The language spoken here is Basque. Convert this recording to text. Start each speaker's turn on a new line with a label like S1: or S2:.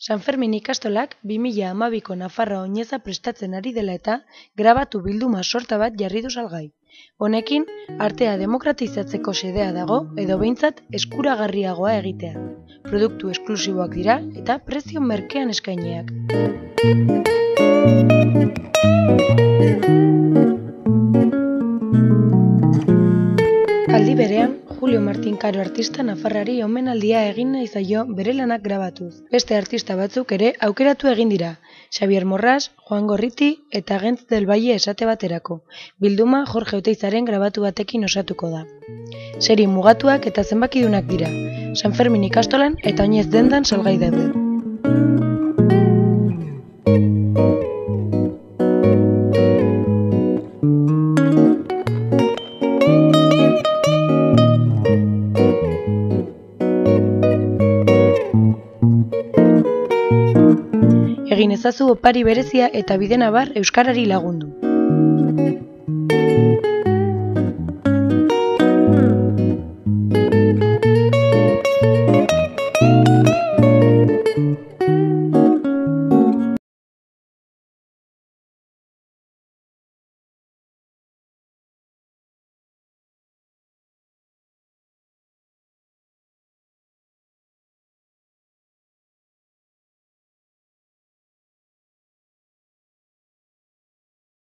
S1: San Fermin ikastolak 2012ko Nafarroa oineza prestatzen ari dela eta grabatu bilduma sorta bat jarri du salgai. Honekin, artea demokratizatzeko xedea dago edo behintzat eskuragarriagoa egitea. Produktu esklusiboak dira eta prezio merkean eskainiak. Aldi berean, Julio Martín Caro artista nafarrari omenaldia egin nahi zaio bere lanak grabatuz. Beste artista batzuk ere aukeratu egin dira. Xabier Morras, Juan Gorriti eta Gentz del Valle esate baterako. Bilduma Jorge Oteizaren grabatu batekin osatuko da. Seri mugatuak eta zenbakidunak dira. San Fermin ikastolan eta oinez dendan salgai daude. Egin ezazu opari berezia eta bidenabar euskarari lagundu.